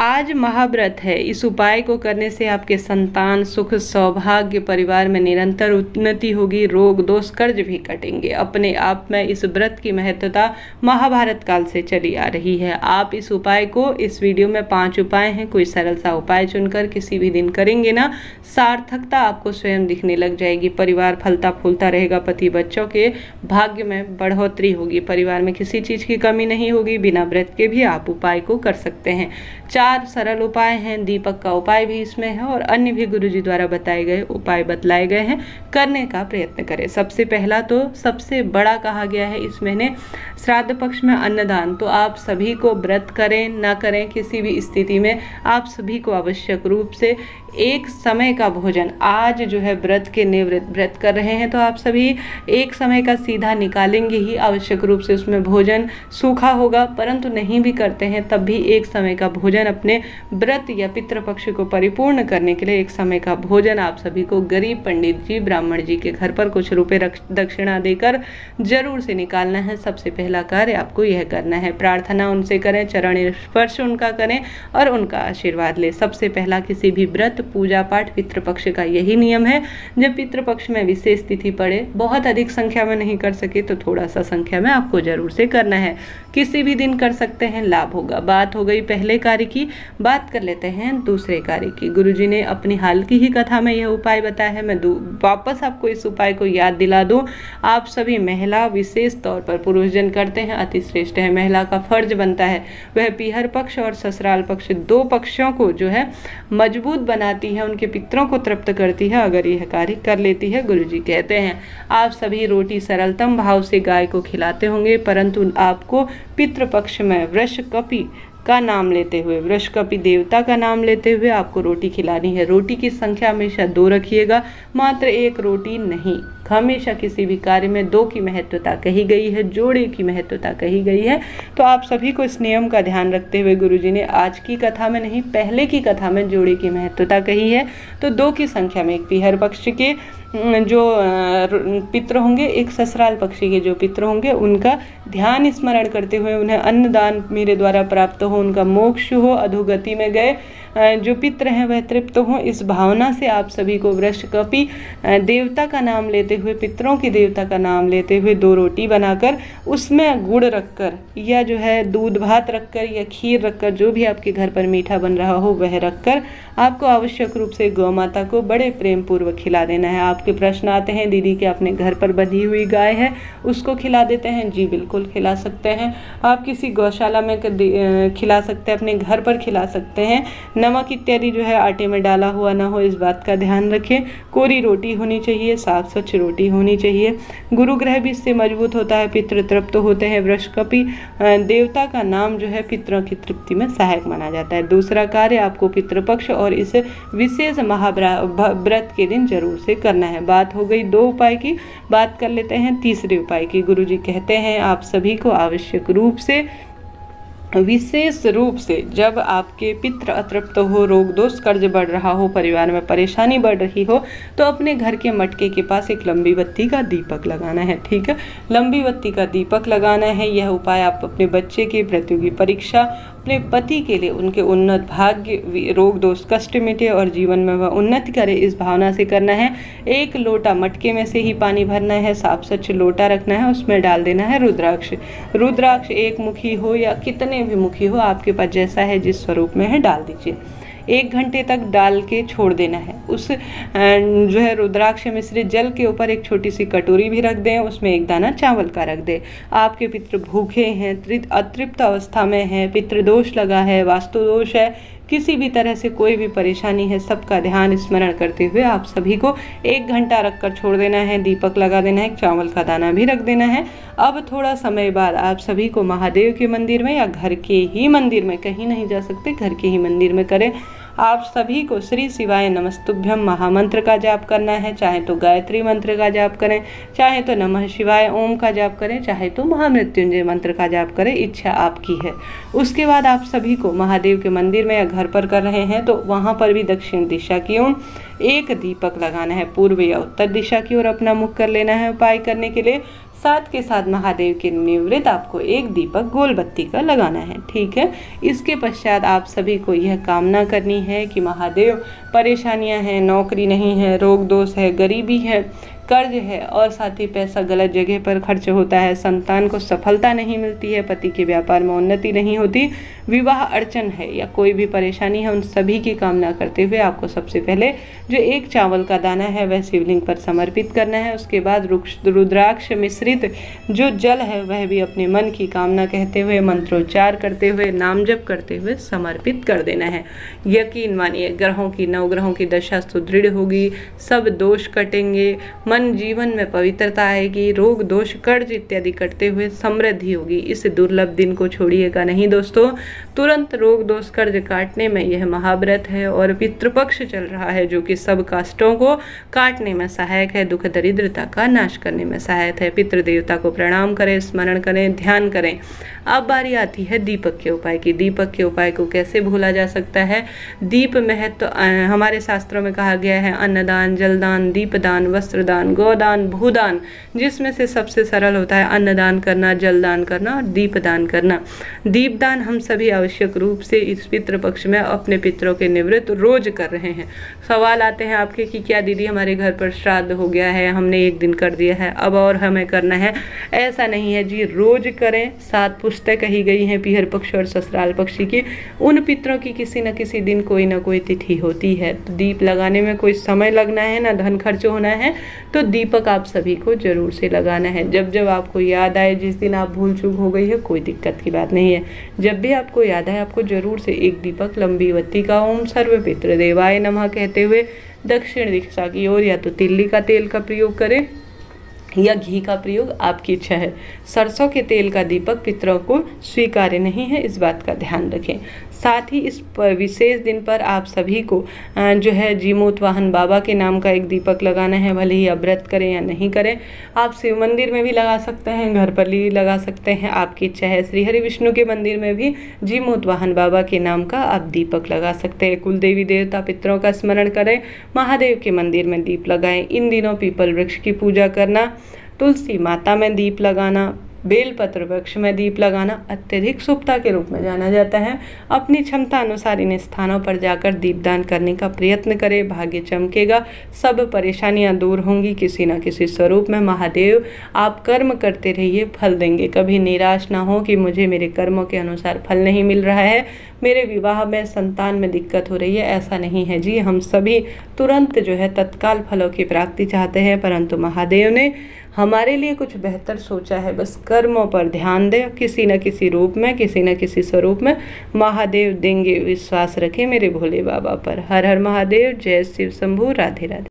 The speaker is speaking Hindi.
आज महाव्रत है। इस उपाय को करने से आपके संतान, सुख, सौभाग्य, परिवार में निरंतर उन्नति होगी, रोग दोष कर्ज भी कटेंगे। अपने आप में इस व्रत की महत्वता महाभारत काल से चली आ रही है। आप इस उपाय को, इस वीडियो में 5 उपाय हैं, कोई सरल सा उपाय चुनकर किसी भी दिन करेंगे ना, सार्थकता आपको स्वयं दिखने लग जाएगी। परिवार फलता फूलता रहेगा, पति बच्चों के भाग्य में बढ़ोतरी होगी, परिवार में किसी चीज की कमी नहीं होगी। बिना व्रत के भी आप उपाय को कर सकते हैं। 4 सरल उपाय हैं, दीपक का उपाय भी इसमें है और अन्य भी गुरुजी द्वारा बताए गए उपाय बतलाए गए हैं। करने का प्रयत्न करें। सबसे पहला तो सबसे बड़ा कहा गया है इस महीने श्राद्ध पक्ष में अन्नदान। तो आप सभी को व्रत करें ना करें, किसी भी स्थिति में आप सभी को आवश्यक रूप से एक समय का भोजन, आज जो है व्रत के निवृत्त व्रत कर रहे हैं तो आप सभी एक समय का सीधा निकालेंगे ही, आवश्यक रूप से उसमें भोजन सूखा होगा। परंतु नहीं भी करते हैं तब भी एक समय का भोजन अपने व्रत या पितृपक्ष को परिपूर्ण करने के लिए एक समय का भोजन आप सभी को गरीब पंडित जी, ब्राह्मण जी के घर पर कुछ रुपए दक्षिणा देकर जरूर से निकालना है। सबसे पहला कार्य आपको यह करना है। प्रार्थना उनसे करें, चरण स्पर्श उनका करें और उनका आशीर्वाद लें। सबसे पहला किसी भी व्रत, पूजा पाठ, पितृपक्ष का यही नियम है। जब पितृपक्ष में विशेष तिथि पड़े, बहुत अधिक संख्या में नहीं कर सके तो थोड़ा सा संख्या में आपको जरूर से करना है। किसी भी दिन कर सकते हैं, लाभ होगा। बात हो गई पहले कार्य की, बात कर लेते हैं दूसरे कार्य की। गुरुजी ने अपनी हाल की ही कथा में यह उपाय बताया है। मैं वापस आपको इस उपाय को याद दिला दूं। आप सभी महिला विशेष तौर पर, पुरुषजन करते हैं अति श्रेष्ठ है, महिला का फर्ज बनता है वह पीहर पक्ष और ससुराल पक्ष, 2 पक्षों को जो है मजबूत बनाती है, उनके पितरों को तृप्त करती है अगर यह कार्य कर लेती है। गुरुजी कहते हैं आप सभी रोटी सरलतम भाव से गाय को खिलाते होंगे, परंतु आपको पितृपक्ष में वृषकपि का नाम लेते हुए, वृषकपि देवता का नाम लेते हुए आपको रोटी खिलानी है। रोटी की संख्या हमेशा 2 रखिएगा, मात्र 1 रोटी नहीं। हमेशा किसी भी कार्य में 2 की महत्वता कही गई है, जोड़े की महत्वता कही गई है। तो आप सभी को इस नियम का ध्यान रखते हुए गुरुजी ने आज की कथा में नहीं, पहले की कथा में जोड़े की महत्वता कही है। तो 2 की संख्या में, एक पीहर पक्ष के जो पितृ होंगे, एक ससुराल पक्षी के जो पितृ होंगे, उनका ध्यान स्मरण करते हुए उन्हें अन्नदान मेरे द्वारा प्राप्त हो, उनका मोक्ष हो, अधोगति में गए जो पितृ हैं वह तृप्त हों। इस भावना से आप सभी को वृषकपि देवता का नाम लेते हुए, पितरों की देवता का नाम लेते हुए 2 रोटी बनाकर उसमें गुड़ रखकर या जो है दूध भात रखकर या खीर रखकर, जो भी आपके घर पर मीठा बन रहा हो वह रखकर आपको आवश्यक रूप से गौ माता को बड़े प्रेम पूर्वक खिला देना है। आपके प्रश्न आते हैं दीदी के अपने घर पर बंधी हुई गाय है उसको खिला देते हैं? जी बिल्कुल खिला सकते हैं। आप किसी गौशाला में खिला सकते हैं, अपने घर पर खिला सकते हैं। नमक इत्यादि जो है आटे में डाला हुआ ना हो, इस बात का ध्यान रखें। कोरी रोटी होनी चाहिए, साफ स्वच्छ रोटी होनी चाहिए। गुरु ग्रह भी इससे मजबूत होता है, पितृ तृप्त होते हैं। वृषकपि देवता का नाम जो है पितरों की तृप्ति में सहायक माना जाता है। दूसरा कार्य आपको पितृपक्ष और इस विशेष महाव्रत के दिन जरूर से करना है। बात हो गई 2 उपाय की, बात कर लेते हैं तीसरे उपाय की। गुरुजी कहते हैं आप सभी को आवश्यक रूप से, विशेष रूप से जब आपके पितृ अतृप्त हो, रोग दोष कर्ज बढ़ रहा हो, परिवार में परेशानी बढ़ रही हो, तो अपने घर के मटके के पास एक लंबी बत्ती का दीपक लगाना है। ठीक है, लंबी बत्ती का दीपक लगाना है। यह उपाय आप अपने बच्चे की प्रतियोगी परीक्षा, अपने पति के लिए उनके उन्नत भाग्य, रोग दोष कष्ट मिटे और जीवन में वह उन्नति करे, इस भावना से करना है। 1 लोटा मटके में से ही पानी भरना है, साफ स्वच्छ लोटा रखना है, उसमें डाल देना है रुद्राक्ष। रुद्राक्ष 1 मुखी हो या कितने भी मुखी हो, आपके पास जैसा है जिस स्वरूप में है डाल दीजिए। 1 घंटे तक डाल के छोड़ देना है। उस जो है रुद्राक्ष मिश्रित जल के ऊपर एक छोटी सी कटोरी भी रख दें, उसमें 1 दाना चावल का रख दें। आपके पितृ भूखे हैं, अतृप्त अवस्था में है, पितृदोष लगा है, वास्तु दोष है, किसी भी तरह से कोई भी परेशानी है, सबका ध्यान स्मरण करते हुए आप सभी को 1 घंटा रखकर छोड़ देना है। दीपक लगा देना है, चावल का दाना भी रख देना है। अब थोड़ा समय बाद आप सभी को महादेव के मंदिर में या घर के ही मंदिर में, कहीं नहीं जा सकते, घर के ही मंदिर में करें। आप सभी को श्री शिवाय नमस्तुभ्यम महामंत्र का जाप करना है। चाहे तो गायत्री मंत्र का जाप करें, चाहे तो नमः शिवाय ओम का जाप करें, चाहे तो महामृत्युंजय मंत्र का जाप करें, इच्छा आपकी है। उसके बाद आप सभी को महादेव के मंदिर में या घर पर कर रहे हैं तो वहाँ पर भी दक्षिण दिशा की ओर 1 दीपक लगाना है। पूर्व या उत्तर दिशा की ओर अपना मुख कर लेना है। उपाय करने के लिए साथ के साथ महादेव के निवृत्त आपको एक दीपक गोल बत्ती का लगाना है। ठीक है, इसके पश्चात आप सभी को यह कामना करनी है कि महादेव, परेशानियां हैं, नौकरी नहीं है, रोग दोष है, गरीबी है, कर्ज है और साथ ही पैसा गलत जगह पर खर्च होता है, संतान को सफलता नहीं मिलती है, पति के व्यापार में उन्नति नहीं होती, विवाह अड़चन है या कोई भी परेशानी है, उन सभी की कामना करते हुए आपको सबसे पहले जो एक चावल का दाना है वह शिवलिंग पर समर्पित करना है। उसके बाद रुद्राक्ष मिश्रित जो जल है वह भी अपने मन की कामना कहते हुए, मंत्रोच्चार करते हुए, नाम जप करते हुए समर्पित कर देना है। यकीन मानिए ग्रहों की, नवग्रहों की दशा सुदृढ़ होगी, सब दोष कटेंगे, मन जीवन में पवित्रता आएगी, रोग दोष कर्ज इत्यादि कटते हुए समृद्धि होगी। इस दुर्लभ दिन को छोड़िएगा नहीं दोस्तों, तुरंत रोग दोष कर्ज काटने में यह महाव्रत है और पितृपक्ष चल रहा है जो कि सब काष्टों को काटने में सहायक है, दुख दरिद्रता का नाश करने में सहायक है। पितृ देवता को प्रणाम करें, स्मरण करें, ध्यान करें। अब बारी आती है दीपक के उपाय की। दीपक के उपाय को कैसे भूला जा सकता है। दीप महत्व हमारे शास्त्रों में कहा गया है अन्नदान, जलदान, दीपदान, वस्त्रदान, गोदान, भूदान, जिसमें से सबसे सरल होता है अन्नदान करना, जलदान करना और दीपदान करना। दीपदान हम सभी आवश्यक रूप से इस पितृ पक्ष में अपने पितरों के निवृत्त रोज कर रहे हैं। सवाल आते हैं आपके कि क्या दीदी हमारे घर पर श्राद्ध हो गया है, हमने एक दिन कर दिया है, अब और हमें करना है। ऐसा नहीं है जी, रोज करें। 7 पुस्तक कही गई हैं पीहर पक्ष और ससुराल पक्षी की, उन पितरों की किसी न किसी दिन कोई ना कोई तिथि होती है। तो दीप लगाने में कोई समय लगना है ना धन खर्च होना है, तो दीपक आप सभी को जरूर से लगाना है। जब जब आपको याद आए, जिस दिन आप भूल चूक हो गई है कोई दिक्कत की बात नहीं है, जब भी आपको याद आए आपको जरूर से एक दीपक लंबी बत्ती का ओम सर्व पितृ देवाय नमः कहते हुए दक्षिण दिशा की ओर या तो तिल्ली का तेल का प्रयोग करें या घी का प्रयोग, आपकी इच्छा है। सरसों के तेल का दीपक पितरों को स्वीकार्य नहीं है, इस बात का ध्यान रखें। साथ ही इस विशेष दिन पर आप सभी को जो है जीमूत वाहन बाबा के नाम का एक दीपक लगाना है। भले ही आप व्रत करें या नहीं करें, आप शिव मंदिर में भी लगा सकते हैं, घर पर भी लगा सकते हैं, आपकी इच्छा है। श्री हरि विष्णु के मंदिर में भी जीमूत वाहन बाबा के नाम का आप दीपक लगा सकते हैं। कुल देवी देवता पितरों का स्मरण करें, महादेव के मंदिर में दीप लगाएं। इन दिनों पीपल वृक्ष की पूजा करना, तुलसी माता में दीप लगाना, बेलपत्र वृक्ष में दीप लगाना अत्यधिक शुभता के रूप में जाना जाता है। अपनी क्षमता अनुसार इन स्थानों पर जाकर दीपदान करने का प्रयत्न करें, भाग्य चमकेगा, सब परेशानियां दूर होंगी किसी न किसी स्वरूप में। महादेव आप कर्म करते रहिए, फल देंगे। कभी निराश ना हो कि मुझे मेरे कर्मों के अनुसार फल नहीं मिल रहा है, मेरे विवाह में, संतान में दिक्कत हो रही है, ऐसा नहीं है जी। हम सभी तुरंत जो है तत्काल फलों की प्राप्ति चाहते हैं, परंतु महादेव ने हमारे लिए कुछ बेहतर सोचा है। बस कर्मों पर ध्यान दें, किसी न किसी रूप में, किसी न किसी स्वरूप में महादेव देंगे। विश्वास रखें मेरे भोले बाबा पर। हर हर महादेव, जय शिव शंभू, राधे राधे।